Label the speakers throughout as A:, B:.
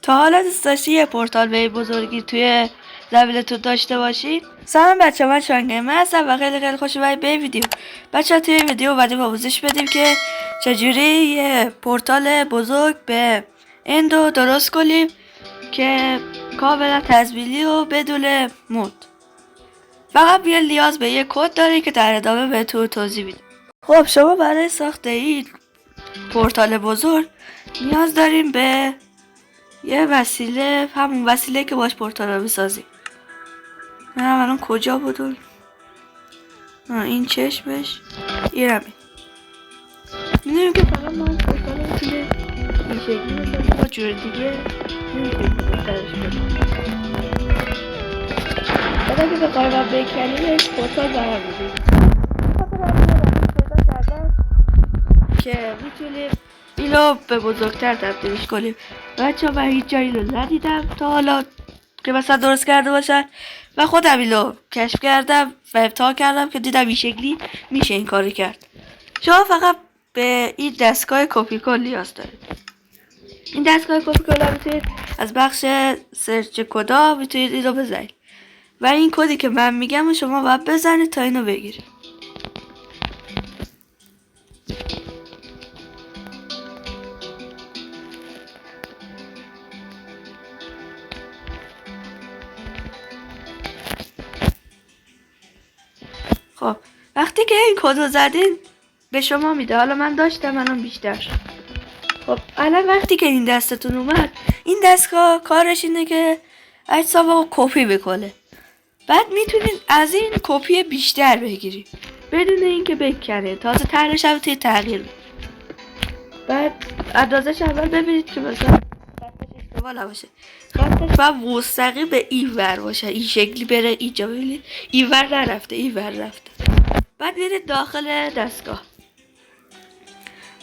A: تا حالا دوست داشتی یه پورتال به بزرگی توی زمینتون داشته باشید؟ سلام بچه، من شانگیمر هستم و خیلی خوش اومدید به ویدیو. بچه توی ویدیو اومدیم آموزش بدیم که چجوری یه پورتال بزرگ به اندو درست کنیم که کاملا تزمینی و بدون مود. فقط یه نیاز به یه کد داری که در ادامه بهتون توضیح میدم. خب شما برای ساخت این پورتال بزرگ نیاز داریم به یه وسیله، همون وسیله که باش پورتال رو بسازیم. من الان کجا بودم؟ این چشمش ایرمی. میدونیم که فقط من پورتال رو توی این شکلی بسازیم، با جور دیگه نمیتونیم بسازش کنیم. بعد اگه بخوایم و بکنیمش پورتال برمیدیم. پیدا کردم که میتونیم اینو به بزرگتر تبدیلش کنیم. بچه من هیچ جایی رو ندیدم تا حالا که مثلا درست کرده باشن و خودم اینو کشف کردم و امتحان کردم که دیدم این شکلی میشه این کاری کرد. شما فقط به این دستگاه کپی کن نیاز دارید. این دستگاه کپی کن میتونید از بخش سرچ کدا میتونید اینو بزنید و این کدی که من میگم شما باید بزنید تا اینو بگیرید. خب وقتی که این کد رو زدین به شما میده. حالا من داشتم الان بیشتر شد. خب الان وقتی که این دستتون اومد، این دستگاه کارش اینه که اجسام رو کپی بکنه. بعد میتونید از این کپی بیشتر بگیرید بدون اینکه بکنه. تازه طرحش هم تغییر بده. بعد اندازش اول ببینید که مثلا خطش اشتباه نباشه. خطش باید مستقیم به این ور باشه، این شکلی بره اینجا. ببینید این ور نرفته، این ور رفته. بعد برید داخل دستگاه.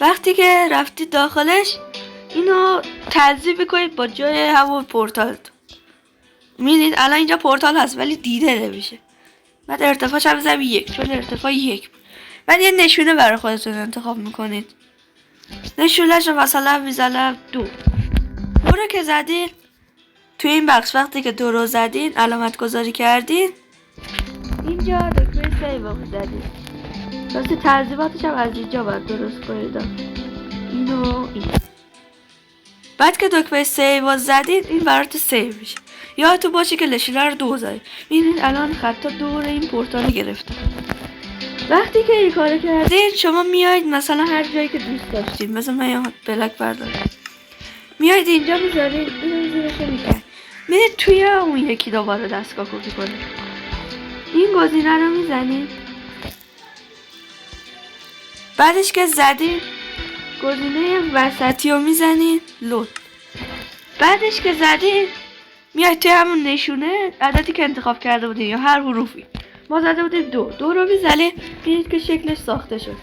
A: وقتی که رفتید داخلش اینو تنظیم بکنید با جای همون پورتال. میدید الان اینجا پورتال هست ولی دیده نمیشه. بعد ارتفاعش هم بزنم 1 چون ارتفاع 1. بعد یه نشونه برای خودتون انتخاب میکنید. نشونهش رو مثلا میزنم 2. رو که زدین توی این بخش وقتی که 2 رو زدین علامت گذاری کردین اینجا دکمه سیو رو زدین. راستی تنظیماتش هم از اینجا باید درست کنید. اینو این. بعد که دکمه سیو رو زدین این برات سیو میشه. یادتون باشه که نشونه رو 2 زدید. میبینید الان خطا دور این پورتال گرفته. وقتی که این کارو کردین شما میاید مثلا هر جایی که دوست داشتین، مثلا من یه بلک بردارم، میاید اینجا میذارین اینو زیرش میکنید. میرید توی اون یکی دوباره دستگاه کپی کنید. این گزینه رو میزنید. بعدش که زدین گزینه وسطی رو میزنید لود. بعدش که زدین میاید توی همون نشونه عددی که انتخاب کرده بودین یا هر حروفی. ما زده بودیم 2 رو میزنید. ببینید که شکلش ساخته شد.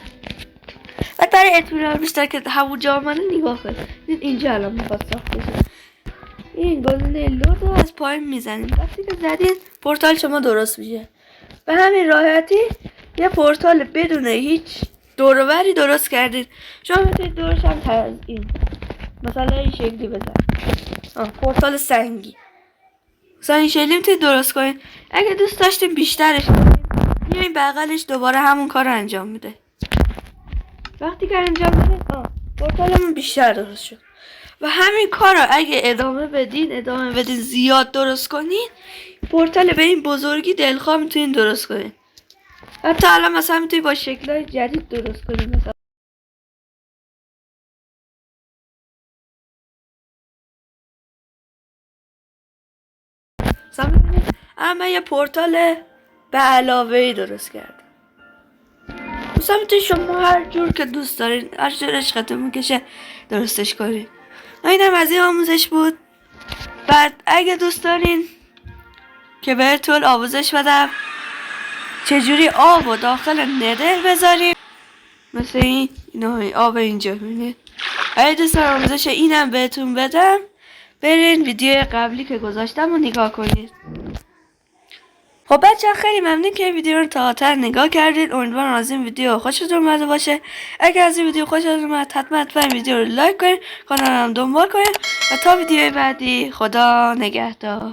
A: بعد برای اطمینان بیشتر که همونجا آمده نگاه کنید. اینجا الان میخواد ساخته شد. این گزینه لود رو از پایین میزنید. وقتی که زدین پورتال شما درست میشه. به همین راحتی یه پورتال بدون هیچ دور و بری درست کردید. شما میتونید دورش هم تزیین مثلا این شکلی بزنید. پورتال سنگی مثلا این شکلی میتونید درست کنید. اگه دوست داشتین بیشترش کنید این بغلش دوباره همون کار رو انجام میده. وقتی که انجام بده پورتالمون بیشتر درست شد. و همین کار رو اگه ادامه بدین زیاد درست کنین پورتال به این بزرگی دلخواه میتونین درست کنین. حتی الان مثلا میتونین با شکلهای جدید درست کنین. مثلا ببینید من یه پورتال به علاوه‌ای درست کردم. مثلا میتونید شما هر جور که دوست دارین، هر جور عشقتون میکشه درستش کنین. اینم از این آموزش بود. بعد اگه دوست دارین که بهتون آموزش بدم چجوری آب و داخل ندر بذاریم مثل این آب اینجا ببینید. اگه دوست دارین آموزش اینم بهتون بدم برین ویدیو قبلی که گذاشتم رو نگاه کنید. خب بچه خیلی ممنون که این ویدیو رو تا آخر نگاه کردید. امیدوارم از این ویدیو خوشتون اومده باشه. اگر از این ویدیو خوشتون اومد حتما این ویدیو رو لایک کنید، کانالم دنبال کنید و تا ویدیو بعدی خدا نگهدار.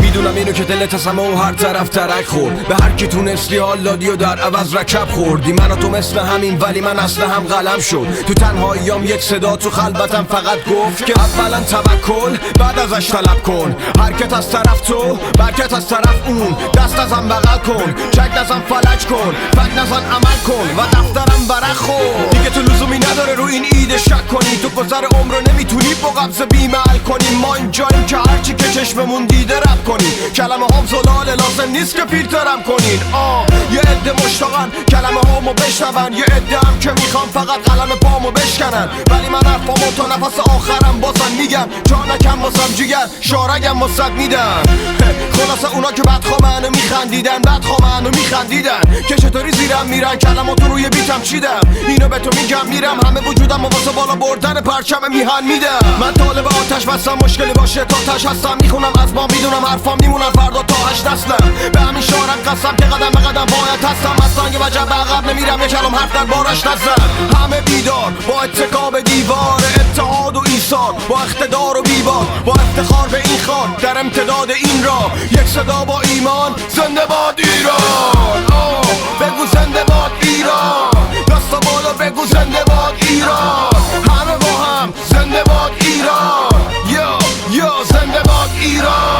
B: میدونم اینو که دلت از همه و هر طرف ترک خورد، به هر کی تونستی حال دادی و در عوض رکب خوردی. من و تو مثل همین ولی من اصل هم قلم شد. تو تنهاییام یک صدا تو خلوتم فقط گفت که اولا توکل بعد ازش طلب کن. حرکت از طرف تو برکت از طرف اون، دست ازم بغل کن، چک نزن فلج کن، فک نزن عمل کن و دفترم برق خور. دیگه تو لزومی نداره رو این ایده شک کنی، تو گذر عمر رو نمیتونی با قبض بیمعل کنی. ما اینجاییم که هرچی که چشممون دیده رب کنی. کلمه هم زلاله لازم نیست که فیلترم کنین. یه عده مشتاقن کلمه هامو بشنون، یه عده هم که میخوام فقط قلم پامو بشکنن. ولی من حرفامو تا نفس آخرم بازم میگم، جا نکم واسم جیگر شارگم واسد میدم. خلاصه اونا که بدخوامنو میخندیدن، بدخوامنو میخندیدن که چطوری زیرم میرن کلماتو روی بیتم چیدم. اینو به تو میگم میرم همه وجودم و واسه بالا بردن پرچم میهن میدم. من طالب آتش بستم مشکلی باشه تا تش هستم، میخونم از ما میدونم حرفام میمونن فردا تا 8 نسلم. به همین شارم قسم که قدم به قدم باید هستم، از سنگ وجب به عقب نمیرم، یه کلام حرف در بارش نزن. همه بیدار با اتکا به دیوار، اتحاد و ایثار با اقتدار و بیبار، با افتخار به این خاک در امتداد این راه. یک صدا با ایمان زنده باد ایران. بگو زنده باد ایران، دستا بالا بگو زنده باد ایران. همه با هم زنده باد ایران، یا زنده باد ایران.